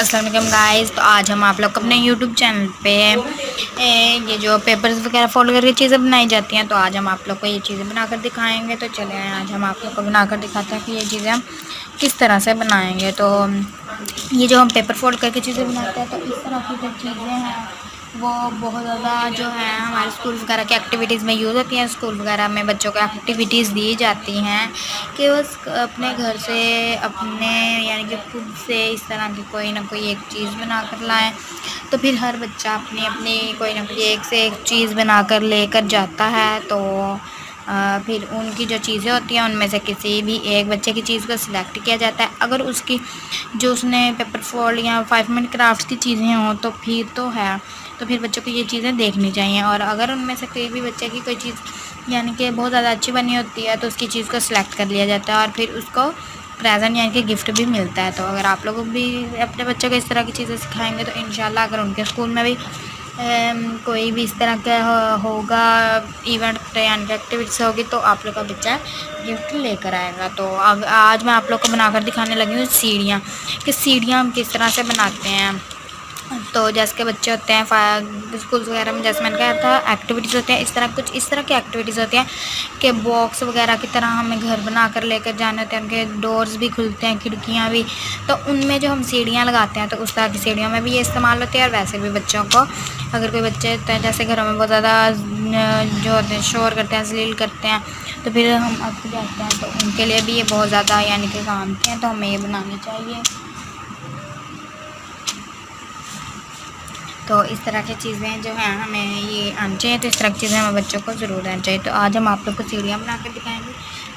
अस्सलाम वालेकुम गाइस। तो आज हम आप लोग को अपने यूट्यूब चैनल पे ये जो पेपर्स वगैरह फोल्ड करके चीज़ें बनाई जाती हैं, तो आज हम आप लोग को ये चीज़ें बनाकर दिखाएंगे। तो चले आज हम आप लोग को बनाकर दिखाते हैं कि ये चीज़ें हम किस तरह से बनाएंगे। तो ये जो हम पेपर फोल्ड करके चीज़ें बनाते हैं, तो इस तरह की जो चीज़ें हैं वो बहुत ज़्यादा जो है हमारे स्कूल वगैरह की एक्टिविटीज़ में यूज़ होती हैं। स्कूल वगैरह में बच्चों को एक्टिविटीज़ दी जाती हैं कि बस अपने घर से अपने यानी कि खुद से इस तरह की कोई ना कोई एक चीज़ बना कर लाएँ। तो फिर हर बच्चा अपनी अपनी कोई ना कोई एक से एक चीज़ बनाकर लेकर जाता है। तो फिर उनकी जो चीज़ें होती हैं उनमें से किसी भी एक बच्चे की चीज़ को सिलेक्ट किया जाता है। अगर उसकी जो उसने पेपर फोल्ड या 5 मिनट क्राफ्ट की चीज़ें हों तो फिर बच्चों को ये चीज़ें देखनी चाहिए। और अगर उनमें से कोई भी बच्चे की कोई चीज़ यानी कि बहुत ज़्यादा अच्छी बनी होती है तो उसकी चीज़ को सिलेक्ट कर लिया जाता है और फिर उसको प्रेजेंट यानी कि गिफ्ट भी मिलता है। तो अगर आप लोग भी अपने बच्चों को इस तरह की चीज़ें सिखाएंगे तो इंशाल्लाह अगर उनके स्कूल में भी कोई भी इस तरह का होगा इवेंट यानी कि एक्टिविटीज़ होगी तो आप लोग का बच्चा गिफ्ट लेकर आएगा। तो आज मैं आप लोग को बनाकर दिखाने लगी हूँ सीढ़ियाँ, कि सीढ़ियाँ हम किस तरह से बनाते हैं। तो जैसे के बच्चे होते हैं स्कूल वगैरह में, जैसे मैंने कहा था एक्टिविटीज़ होती हैं, इस तरह की एक्टिविटीज़ होती हैं कि बॉक्स वगैरह की तरह हमें घर बना कर लेकर जाने होते हैं। उनके डोर्स भी खुलते हैं, खिड़कियाँ भी, तो उनमें जो हम सीढ़ियाँ लगाते हैं तो उस तरह की सीढ़ियों में भी ये इस्तेमाल होती है। और वैसे भी बच्चों को अगर कोई बच्चे होते हैं जैसे घरों में बहुत ज़्यादा जो होते हैं शोर करते हैं, जलील करते हैं, तो फिर हम अक्सर जाते हैं तो उनके लिए भी ये बहुत ज़्यादा यानी कि काम के हैं, तो हमें ये बनानी चाहिए। तो इस तरह की चीज़ें जो हैं हमें ये आनी चाहिए। तो इस तरह की चीज़ें हमें बच्चों को ज़रूर आनी चाहिए। तो आज हम आप लोग को सीढ़ियाँ बना कर दिखाएंगे।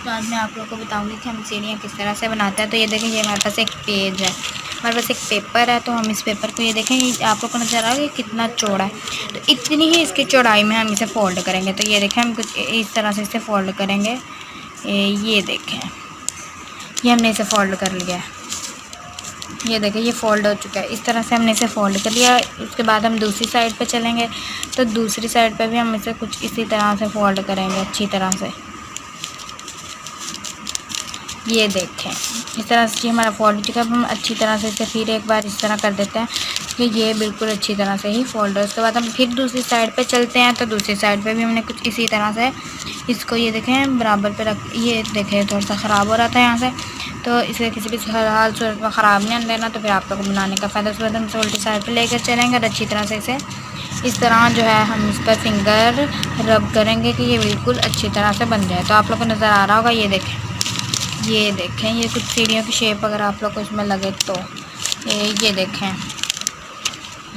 तो आज मैं आप लोग को बताऊंगी कि हम सीढ़ियाँ किस तरह से बनाते हैं। तो ये देखें, ये हमारे पास एक पेज है, हमारे पास एक पेपर है। तो हम इस पेपर को ये देखें, ये आप लोग को नज़र आ रहा है कितना चौड़ा है, तो इतनी ही इसकी चौड़ाई में हम इसे फ़ोल्ड करेंगे। तो ये देखें, हम कुछ इस तरह से इसे फ़ोल्ड करेंगे। ये देखें, ये हमने इसे फ़ोल्ड कर लिया है। ये देखिए ये फ़ोल्ड हो चुका है। इस तरह से हमने इसे फ़ोल्ड कर लिया। उसके बाद हम दूसरी साइड पे चलेंगे, तो दूसरी साइड पे भी हम इसे कुछ इसी तरह से फ़ोल्ड करेंगे अच्छी तरह से। ये देखें इस तरह से हमारा फ़ोल्ड हो चुका है। अब हम अच्छी तरह से इसे फिर एक बार इस तरह कर देते हैं कि ये बिल्कुल अच्छी तरह से ही फ़ोल्ड हो। उसके बाद हम फिर दूसरी साइड पे चलते हैं, तो दूसरी साइड पे भी हमने कुछ इसी तरह से इसको ये देखें बराबर पे रख। ये देखें थोड़ा सा ख़राब हो रहा था यहाँ से, तो इसे किसी भी हाल सूरत में ख़राब नहीं देना। तो फिर आप लोग को बनाने का फ़ायदा। उसके बाद हम इसे उल्टी साइड पर लेकर चलेंगे और अच्छी तरह से इसे इस तरह जो है हम इस पर फिंगर रब करेंगे कि ये बिल्कुल अच्छी तरह से बन जाए। तो आप लोग को नज़र आ रहा होगा, ये देखें ये कुछ सीढ़ियों की शेप अगर आप लोग को इसमें लगे तो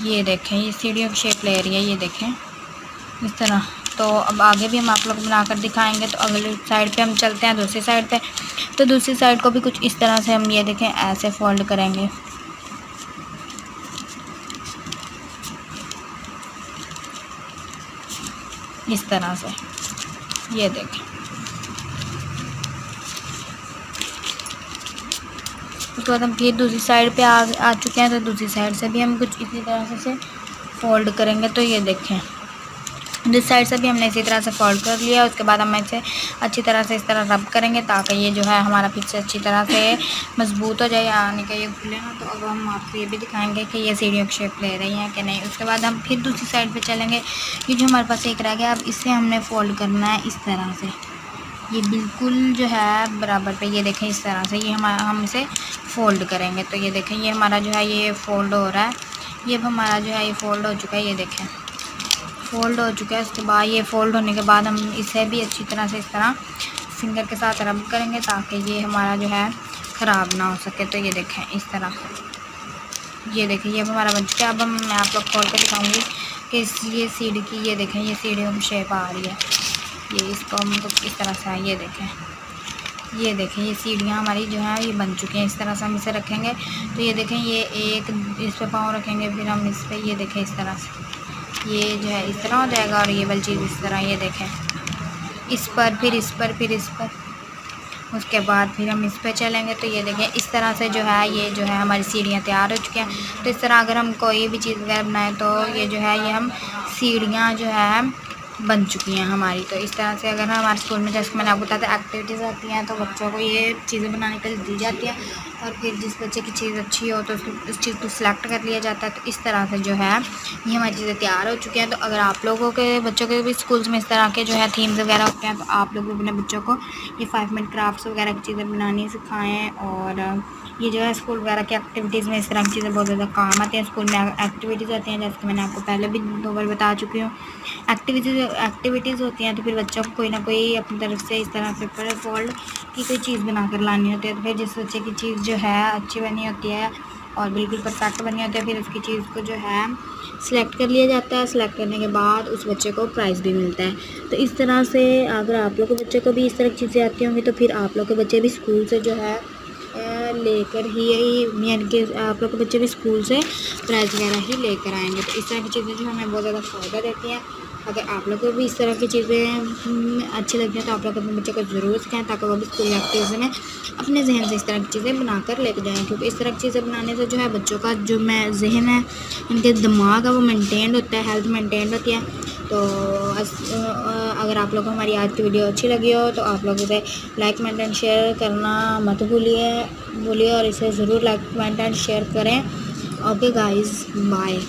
ये देखें ये सीढ़ियों की शेप ले रही है, ये देखें इस तरह। तो अब आगे भी हम आप लोग बनाकर दिखाएंगे। तो अगली साइड पे हम चलते हैं दूसरी साइड पे, तो दूसरी साइड को भी कुछ इस तरह से हम ये देखें ऐसे फ़ोल्ड करेंगे। इस तरह से ये देखें। उसके बाद हम फिर दूसरी साइड पे आ चुके हैं, तो दूसरी साइड से भी हम कुछ इसी तरह से फ़ोल्ड करेंगे। तो ये देखें जिस साइड से भी हमने इसी तरह से फ़ोल्ड कर लिया। उसके बाद हम इसे अच्छी तरह से इस तरह रब करेंगे ताकि ये जो है हमारा पीछे अच्छी तरह से मजबूत हो जाए, यानी कि ये खुले ना। तो अब हम आपको ये भी दिखाएंगे कि ये सीढ़ियों की शेप ले रही हैं कि नहीं। उसके बाद हम फिर दूसरी साइड पे चलेंगे। ये जो हमारे पास एक रह गया, अब इसे हमने फ़ोल्ड करना है इस तरह से, ये बिल्कुल जो है बराबर पे। ये देखें इस तरह से ये हम इसे फ़ोल्ड करेंगे। तो ये देखें ये हमारा जो है ये फ़ोल्ड हो रहा है। ये अब हमारा जो है ये फ़ोल्ड हो चुका है, ये देखें फ़ोल्ड हो चुका है। उसके बाद ये फ़ोल्ड होने के बाद हम इसे भी अच्छी तरह से इस तरह फिंगर के साथ रब करेंगे ताकि ये हमारा जो है ख़राब ना हो सके। तो ये देखें इस तरह, ये देखें ये हमारा बन चुका है। अब मैं आप लोग खोल कर दिखाऊंगी कि ये सीढ़ी की, ये देखें ये सीढ़ियों की शेप आ रही है। ये इसको हम कुछ इस तरह से है, ये देखें ये सीढ़ियाँ हमारी जो है ये बन चुकी हैं। इस तरह से हम इसे रखेंगे। तो ये देखें ये एक इस पर पाँव रखेंगे, फिर हम इस पर ये देखें इस तरह से ये जो है इस तरह हो जाएगा। और ये वाली चीज़ इस तरह, ये देखें इस पर फिर इस पर फिर इस पर, उसके बाद फिर हम इस पर चलेंगे। तो ये देखें इस तरह से जो है ये जो है हमारी सीढ़ियाँ तैयार हो चुकी हैं। तो इस तरह अगर हम कोई भी चीज़ वगैरह बनाएं तो ये जो है ये हम सीढ़ियाँ जो है बन चुकी हैं हमारी। तो इस तरह से अगर हमारे स्कूल में, जैसे मैंने आपको बताया, एक्टिविटीज़ आती हैं तो बच्चों को ये चीज़ें बनाने के लिए दी जाती हैं और फिर जिस बच्चे की चीज़ अच्छी हो तो उस चीज़ को सिलेक्ट कर लिया जाता है। तो इस तरह से जो है ये हमारी चीज़ें तैयार हो चुकी हैं। तो अगर आप लोगों के बच्चों के भी स्कूल्स में इस तरह के जो है थीम्स वगैरह होते हैं तो आप लोग अपने बच्चों को ये 5 मिनट क्राफ्ट्स वगैरह की चीज़ें बनानी सिखाएँ। और ये जो है स्कूल वगैरह की एक्टिविटीज़ में इस तरह की चीज़ें बहुत ज़्यादा काम आती हैं। स्कूल में एक्टिविटीज़ होती हैं, जैसे कि मैंने आपको पहले भी 2 बार बता चुकी हूँ। एक्टिविटीज़ होती हैं तो फिर बच्चों को कोई ना कोई अपनी तरफ से इस तरह पेपर फोल्ड की कोई चीज़ बना कर लानी होती है। तो फिर जिस बच्चे की चीज़ जो है अच्छी बनी होती है और बिल्कुल परफेक्ट बनी होती है, फिर उसकी चीज़ को जो है सिलेक्ट कर लिया जाता है। सिलेक्ट करने के बाद उस बच्चे को प्राइज़ भी मिलता है। तो इस तरह से अगर आप लोग के बच्चे को भी इस तरह की चीज़ें आती होंगी तो फिर आप लोग के बच्चे भी स्कूल से जो है लेकर ही, यानी कि आप लोग के बच्चे भी स्कूल से प्राइज़ वगैरह ही लेकर आएंगे। तो इस तरह की चीज़ें जो हमें बहुत ज़्यादा फ़ायदा देती हैं। अगर आप लोग को भी इस तरह की चीज़ें अच्छी लगती हैं तो आप लोग अपने बच्चों को ज़रूर सिखाएं, ताकि वो भी स्कूल एक्टिविटीज़ में अपने जहन से इस तरह की चीज़ें बनाकर लेकर जाएँ। क्योंकि इस तरह की चीज़ें बनाने से जो है बच्चों का जो जहन है, इनके दिमाग है, वो मेंटेन होता है, हेल्थ मेंटेन होती है। तो अगर आप लोगों को हमारी आज की वीडियो अच्छी लगी हो तो आप लोग इसे लाइक कमेंट एंड शेयर करना मत भूलिए और इसे ज़रूर लाइक कमेंट एंड शेयर करें। Okay guys, bye.